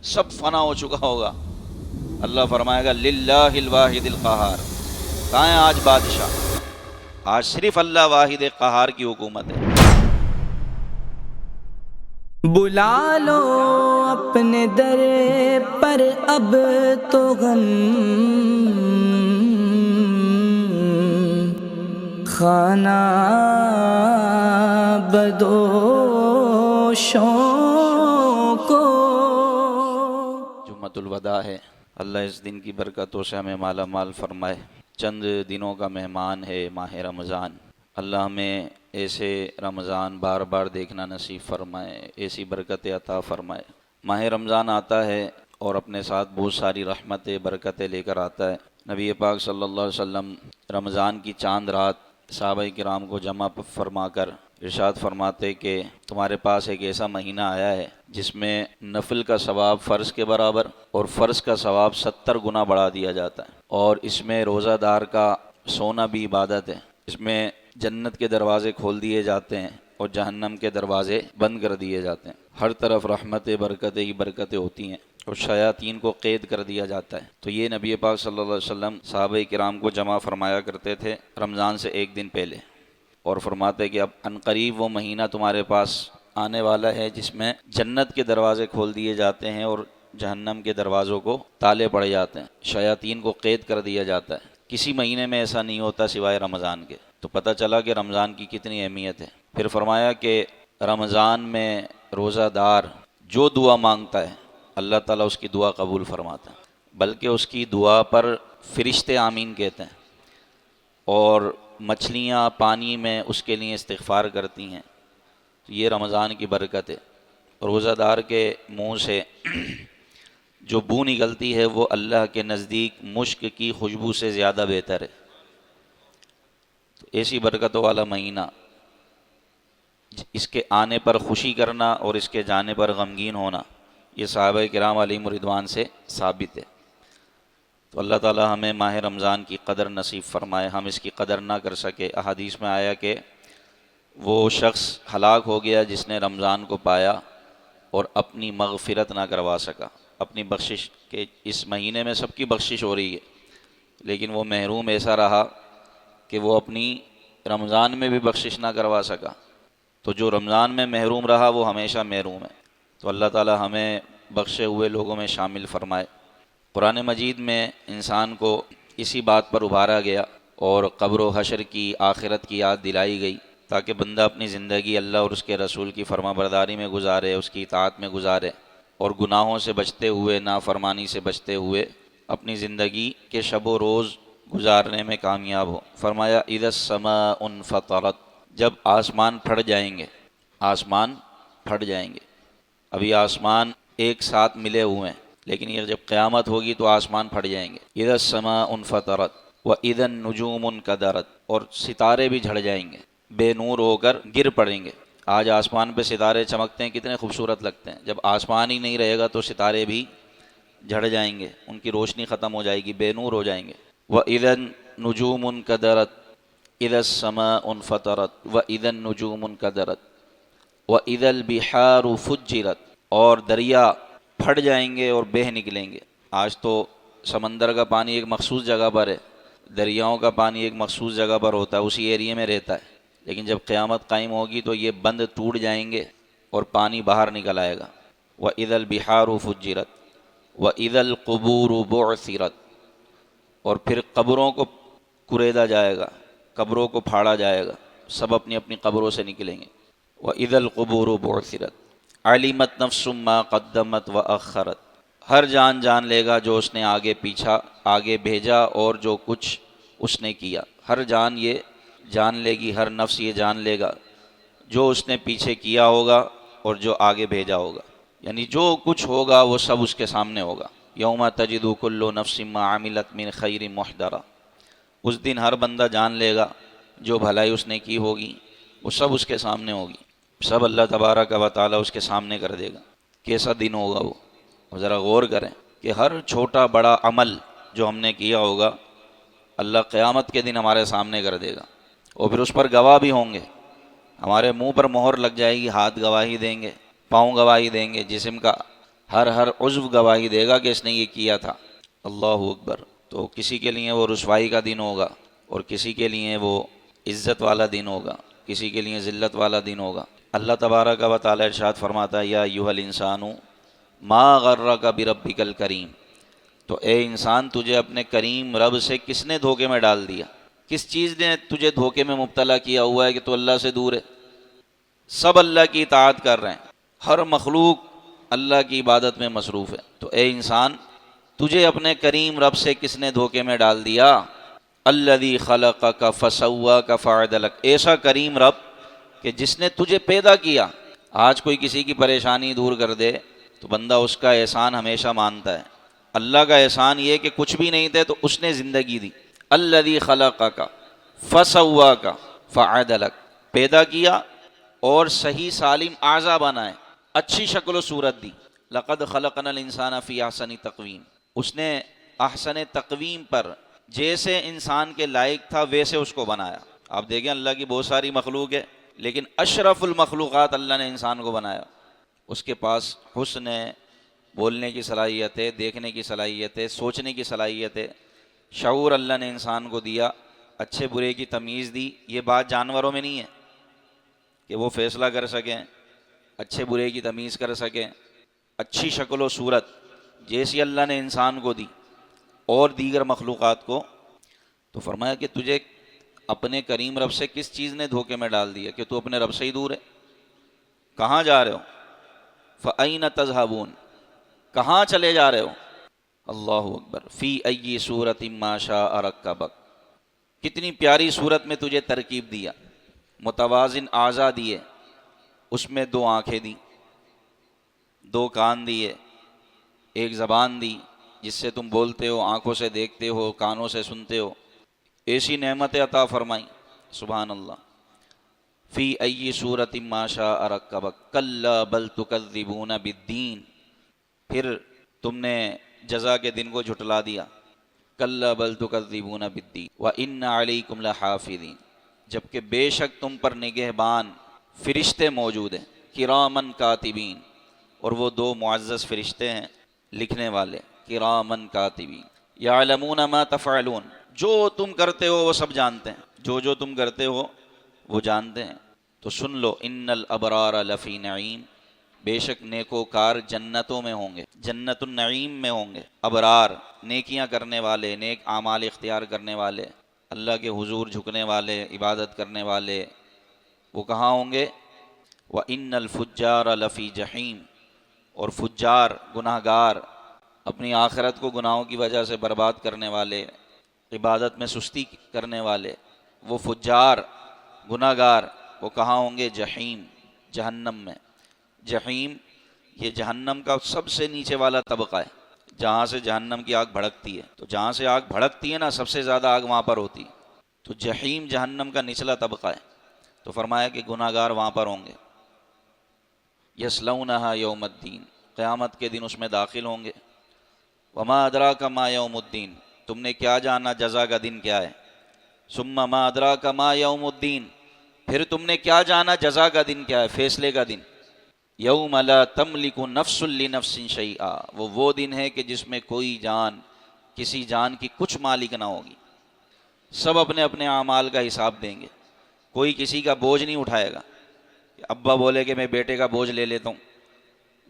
سب فنا ہو چکا ہوگا، اللہ فرمائے گا للہ الواحد القہار، کہاں ہے آج بادشاہ؟ آج صرف اللہ واحد قہار کی حکومت ہے۔ بلا لو اپنے در پر اب تو غم خانہ بدوشوں کو۔ جمعۃ الوداع ہے، اللہ اس دن کی برکتوں سے ہمیں مالا مال فرمائے۔ چند دنوں کا مہمان ہے ماہ رمضان، اللہ ہمیں ایسے رمضان بار بار دیکھنا نصیب فرمائے، ایسی برکتیں عطا فرمائے۔ ماہ رمضان آتا ہے اور اپنے ساتھ بہت ساری رحمتیں برکتیں لے کر آتا ہے۔ نبی پاک صلی اللہ علیہ وسلم رمضان کی چاند رات صحابہ کرام کو جمع فرما کر ارشاد فرماتے کہ تمہارے پاس ایک ایسا مہینہ آیا ہے جس میں نفل کا ثواب فرض کے برابر اور فرض کا ثواب 70 گنا بڑھا دیا جاتا ہے، اور اس میں روزہ دار کا سونا بھی عبادت ہے۔ اس میں جنت کے دروازے کھول دیے جاتے ہیں اور جہنم کے دروازے بند کر دیے جاتے ہیں، ہر طرف رحمتیں برکتیں ہی برکتیں ہوتی ہیں، اور شیاطین کو قید کر دیا جاتا ہے۔ تو یہ نبی پاک صلی اللہ علیہ وسلم صحابہ کرام کو جمع فرمایا کرتے تھے رمضان سے ایک دن پہلے، اور فرماتے کہ اب عنقریب وہ مہینہ تمہارے پاس آنے والا ہے جس میں جنت کے دروازے کھول دیے جاتے ہیں اور جہنم کے دروازوں کو تالے پڑے جاتے ہیں، شیاطین کو قید کر دیا جاتا ہے۔ کسی مہینے میں ایسا نہیں ہوتا سوائے رمضان کے۔ تو پتہ چلا کہ رمضان کی کتنی اہمیت ہے۔ پھر فرمایا کہ رمضان میں روزہ دار جو دعا مانگتا ہے اللہ تعالیٰ اس کی دعا قبول فرماتا ہے، بلکہ اس کی دعا پر فرشتے آمین کہتے ہیں، اور مچھلیاں پانی میں اس کے لیے استغفار کرتی ہیں۔ تو یہ رمضان کی برکت ہے۔ روزہ دار کے منہ سے جو بو نکلتی ہے وہ اللہ کے نزدیک مشک کی خوشبو سے زیادہ بہتر ہے۔ تو ایسی برکتوں والا مہینہ، اس کے آنے پر خوشی کرنا اور اس کے جانے پر غمگین ہونا، یہ صحابہ کرام علیہم رضوان سے ثابت ہے۔ تو اللہ تعالی ہمیں ماہ رمضان کی قدر نصیب فرمائے، ہم اس کی قدر نہ کر سکے۔ احادیث میں آیا کہ وہ شخص ہلاک ہو گیا جس نے رمضان کو پایا اور اپنی مغفرت نہ کروا سکا، اپنی بخشش کے اس مہینے میں سب کی بخشش ہو رہی ہے، لیکن وہ محروم ایسا رہا کہ وہ اپنی رمضان میں بھی بخشش نہ کروا سکا۔ تو جو رمضان میں محروم رہا وہ ہمیشہ محروم ہے۔ تو اللہ تعالی ہمیں بخشے ہوئے لوگوں میں شامل فرمائے۔ قرآن مجید میں انسان کو اسی بات پر ابھارا گیا اور قبر و حشر کی، آخرت کی یاد دلائی گئی، تاکہ بندہ اپنی زندگی اللہ اور اس کے رسول کی فرما برداری میں گزارے، اس کی اطاعت میں گزارے، اور گناہوں سے بچتے ہوئے، نافرمانی سے بچتے ہوئے اپنی زندگی کے شب و روز گزارنے میں کامیاب ہو۔ فرمایا اذا السماء انفطرت، جب آسمان پھٹ جائیں گے، آسمان پھٹ جائیں گے۔ ابھی آسمان ایک ساتھ ملے ہوئے ہیں، لیکن یہ جب قیامت ہوگی تو آسمان پھٹ جائیں گے۔ اذا السماء انفطرت واذا النجوم انکدرت، اور ستارے بھی جھڑ جائیں گے، بے نور ہو کر گر پڑیں گے۔ آج آسمان پہ ستارے چمکتے ہیں، کتنے خوبصورت لگتے ہیں، جب آسمان ہی نہیں رہے گا تو ستارے بھی جھڑ جائیں گے، ان کی روشنی ختم ہو جائے گی، بے نور ہو جائیں گے۔ وَإِذَا النُّجُومُ انْكَدَرَتْ اِذَا السَّمَاءُ انْفَطَرَتْ وَإِذَا النُّجُومُ انْكَدَرَتْ وَإِذَا الْبِحَارُ فُجِّرَتْ، اور دریا پھٹ جائیں گے اور بہہ نکلیں گے۔ آج تو سمندر کا پانی ایک مخصوص جگہ پر ہے، دریاؤں کا پانی ایک مخصوص جگہ پر ہوتا ہے، اسی ایریے میں رہتا ہے، لیکن جب قیامت قائم ہوگی تو یہ بند ٹوٹ جائیں گے اور پانی باہر نکل آئے گا۔ وَإِذَا الْبِحَارُ فُجِّرَتْ وَإِذَا الْقُبُورُ بُعْثِرَتْ، اور پھر قبروں کو کریدا جائے گا، قبروں کو پھاڑا جائے گا، سب اپنی اپنی قبروں سے نکلیں گے۔ وَإِذَا الْقُبُورُ بُعْثِرَتْ عَلِمَتْ نَفْسٌ مَّا قَدَّمَتْ وَأَخَّرَتْ، ہر جان جان لے گا جو اس نے آگے پیچھا، آگے بھیجا اور جو کچھ اس نے کیا۔ ہر جان یہ جان لے گی، ہر نفس یہ جان لے گا جو اس نے پیچھے کیا ہوگا اور جو آگے بھیجا ہوگا، یعنی جو کچھ ہوگا وہ سب اس کے سامنے ہوگا۔ یوم تجد کل نفس ما عملت من خیر محضرا، اس دن ہر بندہ جان لے گا جو بھلائی اس نے کی ہوگی وہ سب اس کے سامنے ہوگی، سب اللہ تبارک و تعالیٰ اس کے سامنے کر دے گا۔ کیسا دن ہوگا وہ، اور ذرا غور کریں کہ ہر چھوٹا بڑا عمل جو ہم نے کیا ہوگا اللہ قیامت کے دن ہمارے سامنے کر دے گا، اور پھر اس پر گواہ بھی ہوں گے۔ ہمارے منہ پر مہر لگ جائے گی، ہاتھ گواہی دیں گے، پاؤں گواہی دیں گے، جسم کا ہر عضو گواہی دے گا کہ اس نے یہ کیا تھا۔ اللہ اکبر۔ تو کسی کے لیے وہ رسوائی کا دن ہوگا، اور کسی کے لیے وہ عزت والا دن ہوگا، کسی کے لیے ذلت والا دن ہوگا۔ اللہ تبارک و تعالی ارشاد فرماتا ہے یا ایھا الانسان ما غرک بربک الکریم، تو اے انسان تجھے اپنے کریم رب سے کس نے دھوکے میں ڈال دیا؟ کس چیز نے تجھے دھوکے میں مبتلا کیا ہوا ہے کہ تو اللہ سے دور ہے؟ سب اللہ کی اطاعت کر رہے ہیں، ہر مخلوق اللہ کی عبادت میں مصروف ہے، تو اے انسان تجھے اپنے کریم رب سے کس نے دھوکے میں ڈال دیا؟ الذی خلقک فسواک فعدلک، ایسا کریم رب کہ جس نے تجھے پیدا کیا۔ آج کوئی کسی کی پریشانی دور کر دے تو بندہ اس کا احسان ہمیشہ مانتا ہے۔ اللہ کا احسان یہ کہ کچھ بھی نہیں تھے تو اس نے زندگی دی۔ الذی خلقک فسواک فعدلک، پیدا کیا اور صحیح سالم اعضا بنائے، اچھی شکل و صورت دی۔ لقد خلقنا الانسان فی احسن تقویم، اس نے احسن تقویم پر جیسے انسان کے لائق تھا ویسے اس کو بنایا۔ آپ دیکھیں اللہ کی بہت ساری مخلوق ہے، لیکن اشرف المخلوقات اللہ نے انسان کو بنایا۔ اس کے پاس حسن ہے، بولنے کی صلاحیت ہے، دیکھنے کی صلاحیت ہے، سوچنے کی صلاحیت ہے، شعور اللہ نے انسان کو دیا، اچھے برے کی تمیز دی۔ یہ بات جانوروں میں نہیں ہے کہ وہ فیصلہ کر سکیں، اچھے برے کی تمیز کر سکیں، اچھی شکل و صورت جیسی اللہ نے انسان کو دی اور دیگر مخلوقات کو۔ تو فرمایا کہ تجھے اپنے کریم رب سے کس چیز نے دھوکے میں ڈال دیا کہ تو اپنے رب سے ہی دور ہے؟ کہاں جا رہے ہو؟ فَأَيْنَ تَذْهَبُونَ، کہاں چلے جا رہے ہو؟ اللہ اکبر۔ فی ای صورت ما شاء رکبک، کتنی پیاری صورت میں تجھے ترکیب دیا، متوازن اعضا دیے، اس میں 2 آنکھیں دی، 2 کان دیے، ایک زبان دی جس سے تم بولتے ہو، آنکھوں سے دیکھتے ہو، کانوں سے سنتے ہو، ایسی نعمتیں عطا فرمائیں، سبحان اللہ۔ فی ای صورت ما شاء رکبک کلا بل تکذبون بالدین، پھر تم نے جزا کے دن کو جھٹلا دیا، کلا بل تکذبون بالدین وان علیکم لحافظین، جبکہ بے شک تم پر نگہبان فرشتے موجود ہیں، کرامن کاتبین، اور وہ 2 معزز فرشتے ہیں لکھنے والے، کرامن کاتبین، یعلمون ما تفعلون، جو تم کرتے ہو وہ سب جانتے ہیں، جو تم کرتے ہو وہ جانتے ہیں۔ تو سن لو ان الابرار لفی نعیم، بے شک نیکوکار جنتوں میں ہوں گے، جنت النعیم میں ہوں گے۔ ابرار نیکیاں کرنے والے، نیک اعمال اختیار کرنے والے، اللہ کے حضور جھکنے والے، عبادت کرنے والے، وہ کہاں ہوں گے؟ وَإِنَّ الْفُجَّارَ لَفِي جَحِيمٍ، اور فجار گناہ گار، اپنی آخرت کو گناہوں کی وجہ سے برباد کرنے والے، عبادت میں سستی کرنے والے، وہ فجار گناہ گار وہ کہاں ہوں گے؟ جحیم، جہنم میں۔ جحیم یہ جہنم کا سب سے نیچے والا طبقہ ہے، جہاں سے جہنم کی آگ بھڑکتی ہے، تو جہاں سے آگ بھڑکتی ہے نا سب سے زیادہ آگ وہاں پر ہوتی ہے، تو جحیم جہنم کا نچلا طبقہ ہے۔ تو فرمایا کہ گناہ گار وہاں پر ہوں گے، یصلونہا یوم الدین، قیامت کے دن اس میں داخل ہوں گے۔ وما ادراک ما یوم الدین، تم نے کیا جانا جزا کا دن کیا ہے؟ ثم ما ادراک ما یوم الدین، پھر تم نے کیا جانا جزا کا دن کیا ہے، فیصلے کا دن۔ یوم لا تملک نفس لنفس شیئا، وہ دن ہے کہ جس میں کوئی جان کسی جان کی کچھ مالک نہ ہوگی، سب اپنے اپنے اعمال کا حساب دیں گے، کوئی کسی کا بوجھ نہیں اٹھائے گا۔ ابا بولے کہ میں بیٹے کا بوجھ لے لیتا ہوں،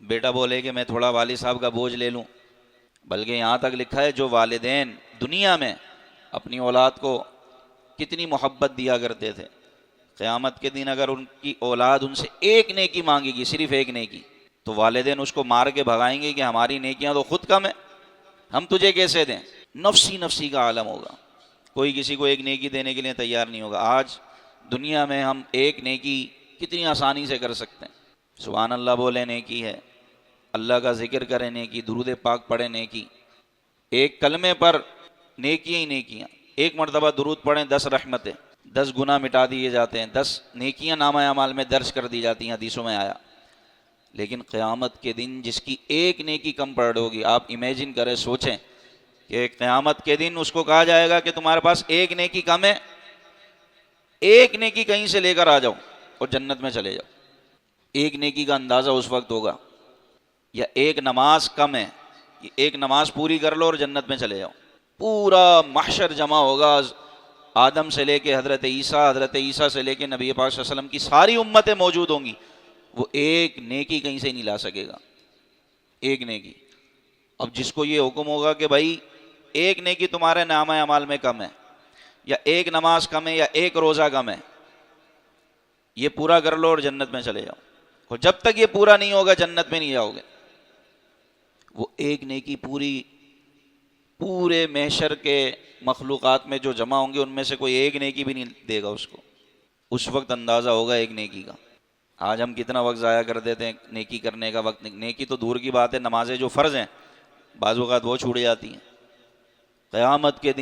بیٹا بولے کہ میں تھوڑا والد صاحب کا بوجھ لے لوں، بلکہ یہاں تک لکھا ہے جو والدین دنیا میں اپنی اولاد کو کتنی محبت دیا کرتے تھے، قیامت کے دن اگر ان کی اولاد ان سے ایک نیکی مانگے گی، صرف ایک نیکی، تو والدین اس کو مار کے بھگائیں گے کہ ہماری نیکیاں تو خود کم ہیں، ہم تجھے کیسے دیں؟ نفسی نفسی کا عالم ہوگا، کوئی کسی کو ایک نیکی دینے کے لیے تیار نہیں ہوگا۔ آج دنیا میں ہم ایک نیکی کتنی آسانی سے کر سکتے ہیں، سبحان اللہ بولے نیکی ہے، اللہ کا ذکر کریں نیکی، درود پاک پڑھیں نیکی، ایک کلمے پر نیکیاں ہی نیکیاں، ایک مرتبہ درود پڑھیں 10 رحمتیں، 10 گناہ مٹا دیے جاتے ہیں، 10 نیکیاں نامہ اعمال میں درج کر دی جاتی ہیں، حدیثوں میں آیا۔ لیکن قیامت کے دن جس کی ایک نیکی کم پڑ ہوگی، آپ امیجن کریں، سوچیں کہ قیامت کے دن اس کو کہا جائے گا کہ تمہارے پاس ایک نیکی کم ہے، ایک نیکی کہیں سے لے کر آ جاؤ اور جنت میں چلے جاؤ۔ ایک نیکی کا اندازہ اس وقت ہوگا یا ایک نماز کم ہے، ایک نماز پوری کر لو اور جنت میں چلے جاؤ. پورا محشر جمع ہوگا، آدم سے لے کے حضرت عیسیٰ سے لے کے نبی پاک صلی اللہ علیہ وسلم کی ساری امتیں موجود ہوں گی، وہ ایک نیکی کہیں سے نہیں لا سکے گا، ایک نیکی. اب جس کو یہ حکم ہوگا کہ بھائی ایک نیکی تمہارے نامہ اعمال میں کم ہے، یا ایک نماز کم ہے، یا ایک روزہ کم ہے، یہ پورا کر لو اور جنت میں چلے جاؤ. اور جب تک یہ پورا نہیں ہوگا جنت میں نہیں جاؤ گے. وہ ایک نیکی پورے محشر کے مخلوقات میں جو جمع ہوں گے ان میں سے کوئی ایک نیکی بھی نہیں دے گا اس کو. اس وقت اندازہ ہوگا ایک نیکی کا. آج ہم کتنا وقت ضائع کر دیتے ہیں نیکی کرنے کا وقت. نیکی تو دور کی بات ہے، نمازیں جو فرض ہیں بعض اوقات وہ چھوڑ جاتی ہیں. قیامت کے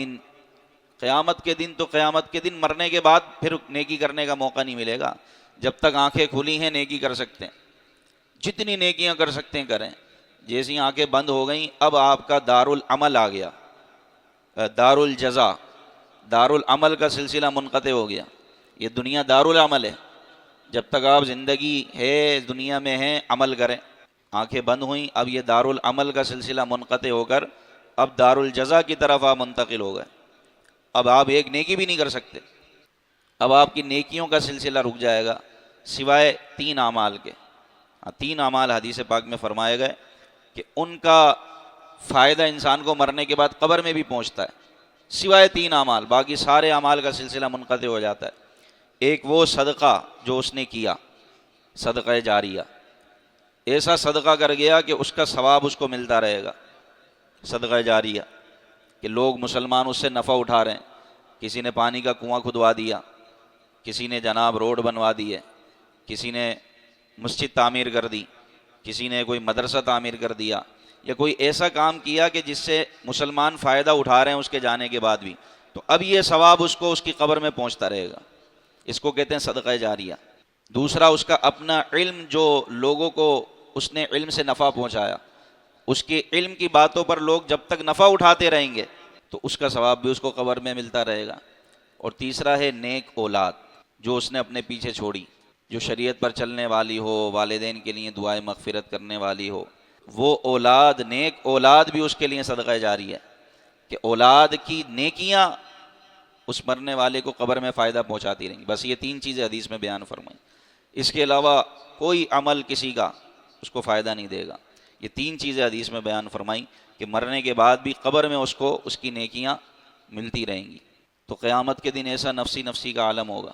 دن مرنے کے بعد پھر نیکی کرنے کا موقع نہیں ملے گا. جب تک آنکھیں کھلی ہیں نیکی کر سکتے ہیں، جتنی نیکیاں کر سکتے ہیں کریں. جیسی آنکھیں بند ہو گئیں اب آپ کا دارالعمل آ گیا، دارالجزا، دارالعمل کا سلسلہ منقطع ہو گیا. یہ دنیا دارالعمل ہے، جب تک آپ زندگی ہے دنیا میں ہیں عمل کریں. آنکھیں بند ہوئیں اب یہ دارالعمل کا سلسلہ منقطع ہو کر اب دارالجزا کی طرف آپ منتقل ہو گئے. اب آپ ایک نیکی بھی نہیں کر سکتے، اب آپ کی نیکیوں کا سلسلہ رک جائے گا سوائے 3 اعمال کے. 3 اعمال حدیث پاک میں فرمائے گئے کہ ان کا فائدہ انسان کو مرنے کے بعد قبر میں بھی پہنچتا ہے، سوائے 3 اعمال. باقی سارے اعمال کا سلسلہ منقطع ہو جاتا ہے. ایک وہ صدقہ جو اس نے کیا، صدقہ جاریہ، ایسا صدقہ کر گیا کہ اس کا ثواب اس کو ملتا رہے گا. صدقہ جاریہ کہ لوگ مسلمان اس سے نفع اٹھا رہے ہیں. کسی نے پانی کا کنواں کھدوا دیا، کسی نے جناب روڈ بنوا دی ہے، کسی نے مسجد تعمیر کر دی، کسی نے کوئی مدرسہ تعمیر کر دیا، یا کوئی ایسا کام کیا کہ جس سے مسلمان فائدہ اٹھا رہے ہیں اس کے جانے کے بعد بھی، تو اب یہ ثواب اس کو اس کی قبر میں پہنچتا رہے گا. اس کو کہتے ہیں صدقہ جاریہ. دوسرا اس کا اپنا علم، جو لوگوں کو اس نے علم سے نفع پہنچایا، اس کے علم کی باتوں پر لوگ جب تک نفع اٹھاتے رہیں گے تو اس کا ثواب بھی اس کو قبر میں ملتا رہے گا. اور تیسرا ہے نیک اولاد جو اس نے اپنے پیچھے چھوڑی، جو شریعت پر چلنے والی ہو، والدین کے لیے دعائے مغفرت کرنے والی ہو. وہ اولاد، نیک اولاد بھی اس کے لیے صدقہ جاری ہے کہ اولاد کی نیکیاں اس مرنے والے کو قبر میں فائدہ پہنچاتی رہیں گی. بس یہ 3 چیزیں حدیث میں بیان فرمائیں. اس کے علاوہ کوئی عمل کسی کا اس کو فائدہ نہیں دے گا. یہ 3 چیزیں حدیث میں بیان فرمائیں کہ مرنے کے بعد بھی قبر میں اس کو اس کی نیکیاں ملتی رہیں گی. تو قیامت کے دن ایسا نفسی کا عالم ہوگا.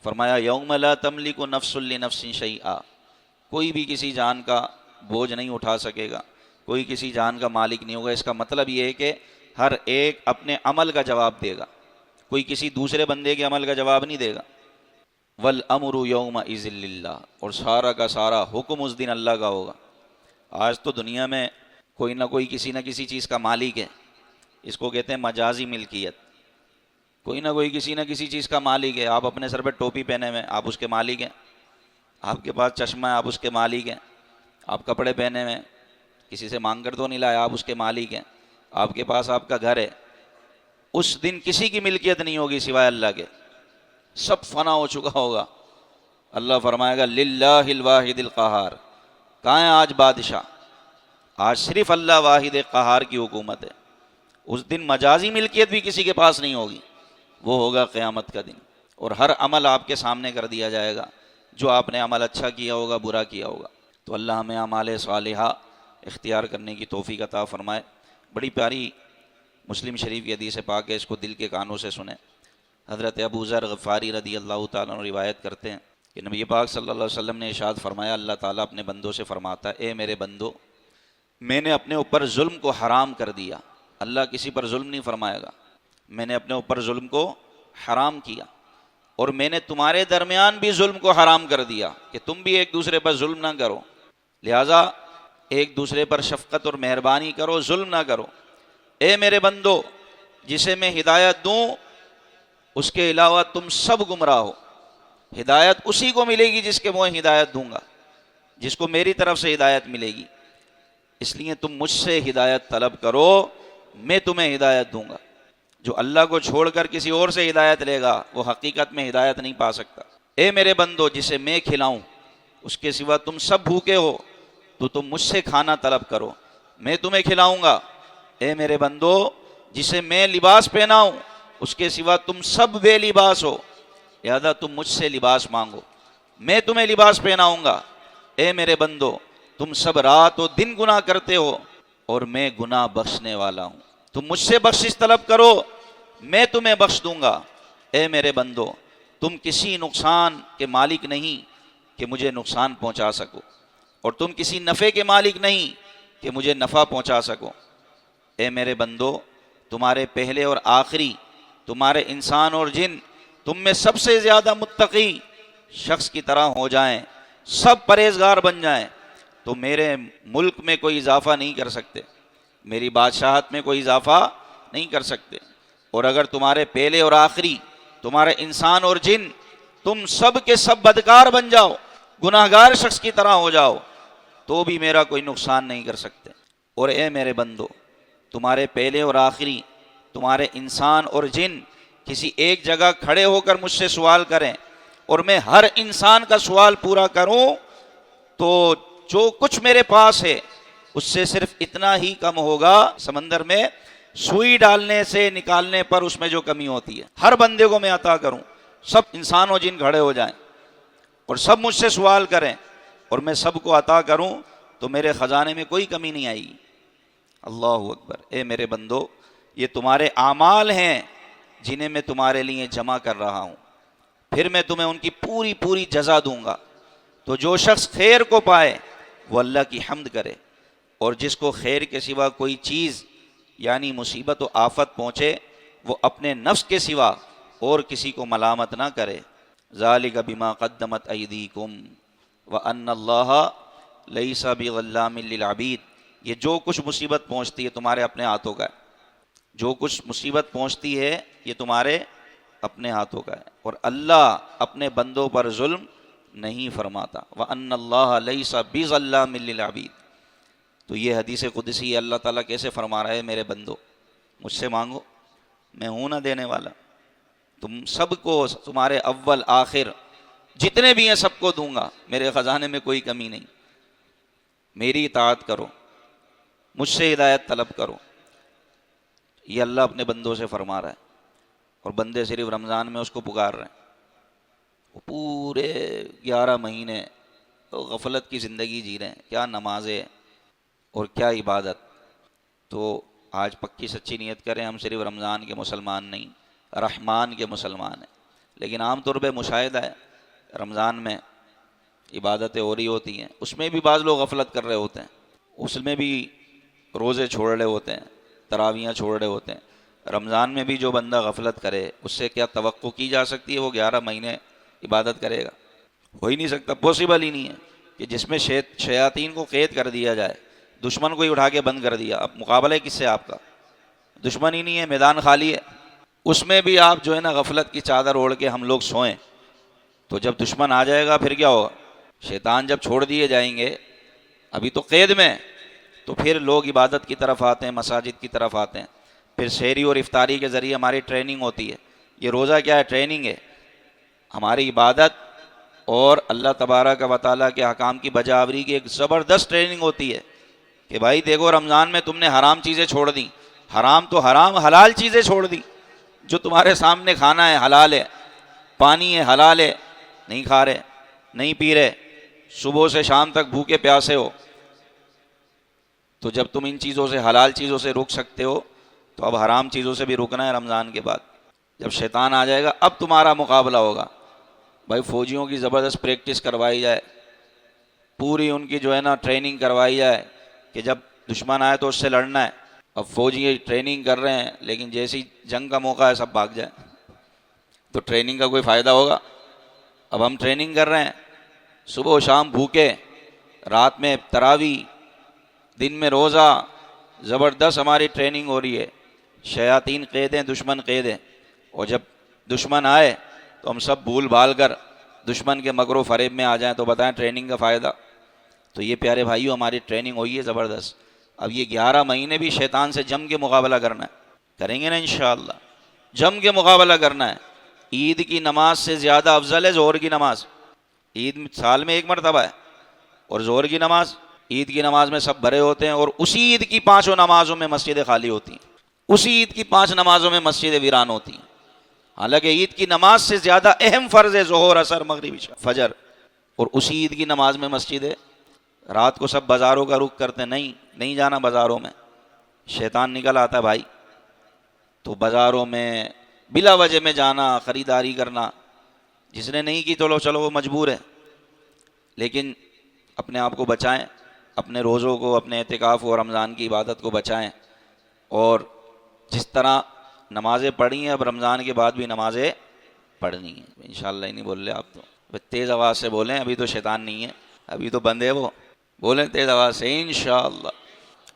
فرمایا یوم لا تملک نفس لنفس شیئا، کوئی بھی کسی جان کا بوجھ نہیں اٹھا سکے گا، کوئی کسی جان کا مالک نہیں ہوگا. اس کا مطلب یہ ہے کہ ہر ایک اپنے عمل کا جواب دے گا، کوئی کسی دوسرے بندے کے عمل کا جواب نہیں دے گا. والامر یومئذ للہ، اور سارا کا سارا حکم اس دن اللہ کا ہوگا. آج تو دنیا میں کوئی نہ کوئی کسی نہ کسی چیز کا مالک ہے، اس کو کہتے ہیں مجازی ملکیت. کوئی نہ کوئی کسی نہ کسی چیز کا مالک ہے. آپ اپنے سر پہ ٹوپی پہنے ہوئے آپ اس کے مالک ہیں، آپ کے پاس چشمہ ہے آپ اس کے مالک ہیں، آپ کپڑے پہنے ہوئے کسی سے مانگ کر تو نہیں لائے آپ اس کے مالک ہیں، آپ کے پاس آپ کا گھر ہے. اس دن کسی کی ملکیت نہیں ہوگی سوائے اللہ کے، سب فنا ہو چکا ہوگا. اللہ فرمائے گا للہ الواحد القہار. کہاں ہے آج بادشاہ؟ آج صرف اللہ واحد قہار کی حکومت ہے. اس دن مجازی ملکیت بھی کسی کے پاس نہیں ہوگی. وہ ہوگا قیامت کا دن، اور ہر عمل آپ کے سامنے کر دیا جائے گا، جو آپ نے عمل اچھا کیا ہوگا، برا کیا ہوگا. تو اللہ ہمیں اعمال صالحہ اختیار کرنے کی توفیق عطا فرمائے. بڑی پیاری مسلم شریف کی حدیث پاک ہے، اس کو دل کے کانوں سے سنیں. حضرت ابو ذر غفاری رضی اللہ تعالیٰ عنہ روایت کرتے ہیں کہ نبی پاک صلی اللہ علیہ وسلم نے ارشاد فرمایا، اللہ تعالیٰ اپنے بندوں سے فرماتا ہے، اے میرے بندو، میں نے اپنے اوپر ظلم کو حرام کر دیا. اللہ کسی پر ظلم نہیں فرمائے گا. میں نے اپنے اوپر ظلم کو حرام کیا، اور میں نے تمہارے درمیان بھی ظلم کو حرام کر دیا کہ تم بھی ایک دوسرے پر ظلم نہ کرو. لہٰذا ایک دوسرے پر شفقت اور مہربانی کرو، ظلم نہ کرو. اے میرے بندو، جسے میں ہدایت دوں اس کے علاوہ تم سب گمراہ ہو. ہدایت اسی کو ملے گی جس کے میں ہدایت دوں گا، جس کو میری طرف سے ہدایت ملے گی. اس لیے تم مجھ سے ہدایت طلب کرو، میں تمہیں ہدایت دوں گا. جو اللہ کو چھوڑ کر کسی اور سے ہدایت لے گا وہ حقیقت میں ہدایت نہیں پا سکتا. اے میرے بندو، جسے میں کھلاؤں اس کے سوا تم سب بھوکے ہو، تو تم مجھ سے کھانا طلب کرو، میں تمہیں کھلاؤں گا۔ اے میرے بندو، جسے میں لباس پہناؤں اس کے سوا تم سب بے لباس ہو، لہذا تم مجھ سے لباس مانگو، میں تمہیں لباس پہناؤں گا۔ اے میرے بندو، تم سب رات و دن گناہ کرتے ہو اور میں گناہ بخشنے والا ہوں، تم مجھ سے بخشش طلب کرو، میں تمہیں بخش دوں گا۔ اے میرے بندو، تم کسی نقصان کے مالک نہیں کہ مجھے نقصان پہنچا سکو، اور تم کسی نفع کے مالک نہیں کہ مجھے نفع پہنچا سکو۔ اے میرے بندو، تمہارے پہلے اور آخری، تمہارے انسان اور جن، تم میں سب سے زیادہ متقی شخص کی طرح ہو جائیں، سب پرہیزگار بن جائیں، تو میرے ملک میں کوئی اضافہ نہیں کر سکتے، میری بادشاہت میں کوئی اضافہ نہیں کر سکتے۔ اور اگر تمہارے پہلے اور آخری، تمہارے انسان اور جن، تم سب کے سب بدکار بن جاؤ، گناہگار شخص کی طرح ہو جاؤ، تو بھی میرا کوئی نقصان نہیں کر سکتے۔ اور اے میرے بندو، تمہارے پہلے اور آخری، تمہارے انسان اور جن کسی ایک جگہ کھڑے ہو کر مجھ سے سوال کریں اور میں ہر انسان کا سوال پورا کروں، تو جو کچھ میرے پاس ہے اس سے صرف اتنا ہی کم ہوگا، سمندر میں سوئی ڈالنے سے نکالنے پر اس میں جو کمی ہوتی ہے، ہر بندے کو میں عطا کروں، سب انسان و جن کھڑے ہو جائیں اور سب مجھ سے سوال کریں اور میں سب کو عطا کروں، تو میرے خزانے میں کوئی کمی نہیں آئے گی۔ اللہ اکبر۔ اے میرے بندو، یہ تمہارے اعمال ہیں جنہیں میں تمہارے لیے جمع کر رہا ہوں، پھر میں تمہیں ان کی پوری پوری جزا دوں گا۔ تو جو شخص خیر کو پائے وہ اللہ کی حمد کرے، اور جس کو خیر کے سوا کوئی چیز یعنی مصیبت و آفت پہنچے وہ اپنے نفس کے سوا اور کسی کو ملامت نہ کرے۔ ذالک بما قدمت ایدیکم وان اللہ لیس بظلام للعبید۔ یہ جو کچھ مصیبت پہنچتی ہے تمہارے اپنے ہاتھوں کا ہے، جو کچھ مصیبت پہنچتی ہے یہ تمہارے اپنے ہاتھوں کا ہے، اور اللہ اپنے بندوں پر ظلم نہیں فرماتا۔ وَأَنَّ اللَّهَ لَيْسَ بِظَلَّامٍ لِّلْعَبِيدِ۔ تو یہ حدیث قدسی ہے، اللہ تعالیٰ کیسے فرما رہا ہے، میرے بندو مجھ سے مانگو، میں ہوں نہ دینے والا، تم سب کو، تمہارے اول آخر جتنے بھی ہیں سب کو دوں گا، میرے خزانے میں کوئی کمی نہیں۔ میری اطاعت کرو، مجھ سے ہدایت طلب کرو، یہ اللہ اپنے بندوں سے فرما رہا ہے، اور بندے صرف رمضان میں اس کو پکار رہے ہیں۔ وہ پورے 11 مہینے غفلت کی زندگی جی رہے ہیں، کیا نمازیں اور کیا عبادت۔ تو آج پکی سچی نیت کریں، ہم صرف رمضان کے مسلمان نہیں، رحمان کے مسلمان ہیں۔ لیکن عام طور پہ مشاہدہ ہے رمضان میں عبادتیں ہو رہی ہوتی ہیں، اس میں بھی بعض لوگ غفلت کر رہے ہوتے ہیں، اس میں بھی روزے چھوڑ رہے ہوتے ہیں، تراویحاں چھوڑ رہے ہوتے ہیں۔ رمضان میں بھی جو بندہ غفلت کرے اس سے کیا توقع کی جا سکتی ہے وہ 11 مہینے عبادت کرے گا؟ ہو ہی نہیں سکتا، پاسبل ہی نہیں ہے کہ جس میں شیاطین کو قید کر دیا جائے، دشمن کو ہی اٹھا کے بند کر دیا، اب مقابلہ کس سے آپ کا؟ دشمن ہی نہیں ہے، میدان خالی ہے، اس میں بھی آپ جو ہے نا غفلت کی چادر اوڑھ کے ہم لوگ سوئیں، تو جب دشمن آ جائے گا پھر کیا ہوگا؟ شیطان جب چھوڑ دیے جائیں گے، ابھی تو قید میں، تو پھر لوگ عبادت کی طرف آتے ہیں، مساجد کی طرف آتے ہیں، پھر سحری اور افطاری کے ذریعے ہماری ٹریننگ ہوتی ہے۔ یہ روزہ کیا ہے؟ ٹریننگ ہے، ہماری عبادت اور اللہ تبارک و تعالیٰ کے احکام کی بجاوری کی ایک زبردست ٹریننگ ہوتی ہے کہ بھائی دیکھو رمضان میں تم نے حرام چیزیں چھوڑ دیں، حرام تو حرام، حلال چیزیں چھوڑ دیں، جو تمہارے سامنے کھانا ہے حلال ہے، پانی ہے حلال ہے، نہیں کھا رہے، نہیں پی رہے، صبح سے شام تک بھوکے پیاسے ہو، تو جب تم ان چیزوں سے، حلال چیزوں سے رک سکتے ہو تو اب حرام چیزوں سے بھی رکنا ہے رمضان کے بعد۔ جب شیطان آ جائے گا اب تمہارا مقابلہ ہوگا۔ بھائی فوجیوں کی زبردست پریکٹس کروائی جائے، پوری ان کی جو ہے نا ٹریننگ کروائی جائے کہ جب دشمن آئے تو اس سے لڑنا ہے۔ اب فوجی ٹریننگ کر رہے ہیں لیکن جیسی جنگ کا موقع ہے سب بھاگ جائیں، تو ٹریننگ کا کوئی فائدہ ہوگا؟ اب ہم ٹریننگ کر رہے ہیں، صبح و شام بھوکے، رات میں تراویح، دن میں روزہ، زبردست ہماری ٹریننگ ہو رہی ہے، شیاطین قید ہیں، دشمن قید ہیں، اور جب دشمن آئے تو ہم سب بھول بھال کر دشمن کے مکر و فریب میں آ جائیں، تو بتائیں ٹریننگ کا فائدہ؟ تو یہ پیارے بھائیو ہماری ٹریننگ ہوئی ہے زبردست، اب یہ 11 مہینے بھی شیطان سے جم کے مقابلہ کرنا ہے، کریں گے نا انشاءاللہ، جم کے مقابلہ کرنا ہے۔ عید کی نماز سے زیادہ افضل ہے ظہر کی نماز، عید سال میں ایک مرتبہ ہے، اور ظہر کی نماز عید کی نماز میں سب بھرے ہوتے ہیں اور اسی عید کی 5 نمازوں میں مسجدیں خالی ہوتی ہیں، اسی عید کی 5 نمازوں میں مسجدیں ویران ہوتی ہیں، حالانکہ عید کی نماز سے زیادہ اہم فرض ہے ظہر، عصر، مغرب، عشاء، فجر، اور اسی عید کی نماز میں مسجدیں، رات کو سب بازاروں کا رخ کرتے ہیں، نہیں جانا بازاروں میں، شیطان نکل آتا ہے بھائی، تو بازاروں میں بلا وجہ میں جانا، خریداری کرنا، جس نے نہیں کی چلو وہ مجبور ہے، لیکن اپنے آپ کو بچائیں، اپنے روزوں کو، اپنے اعتکاف اور رمضان کی عبادت کو بچائیں، اور جس طرح نمازیں پڑھی ہیں اب رمضان کے بعد بھی نمازیں پڑھنی ہیں انشاءاللہ۔ ہی نہیں بول رہے آپ تو تیز آواز سے بولیں، ابھی تو شیطان نہیں ہے، ابھی تو بند ہے وہ، بولیں تیز آواز سے انشاءاللہ۔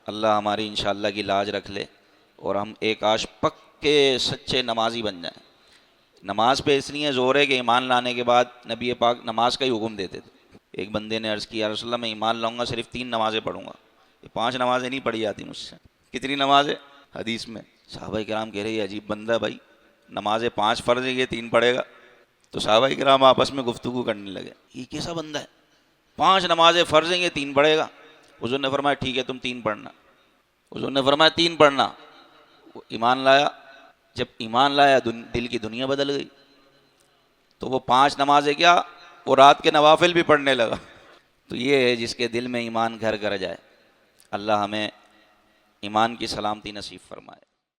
اللہ ہماری انشاءاللہ کی لاج رکھ لے اور ہم ایک آج پکے سچے نمازی بن جائیں۔ نماز پہ اس لیے زور ہے کہ ایمان لانے کے بعد نبی پاک نماز کا ہی حکم دیتے تھے۔ ایک بندے نے عرض کیا یا رسول اللہ میں ایمان لاؤں گا صرف 3 نمازیں پڑھوں گا، یہ 5 نمازیں نہیں پڑھی جاتی مجھ سے۔ کتنی نمازیں؟ حدیث میں صحابہ کرام کہہ رہے یہ عجیب بندہ بھائی، نمازیں 5 فرض ہیں، یہ 3 پڑھے گا۔ تو صحابہ کرام آپس میں گفتگو کرنے لگے، یہ کیسا بندہ ہے، 5 نمازیں فرض ہیں، یہ 3 پڑھے گا۔ حضور نے فرمایا ٹھیک ہے تم 3 پڑھنا، حضور نے فرمایا 3 پڑھنا۔ وہ ایمان لایا، جب ایمان لایا دل کی دنیا بدل گئی، تو وہ 5 نمازیں کیا، وہ رات کے نوافل بھی پڑھنے لگا۔ تو یہ ہے جس کے دل میں ایمان گھر کر جائے۔ اللہ ہمیں ایمان کی سلامتی نصیب فرمائے۔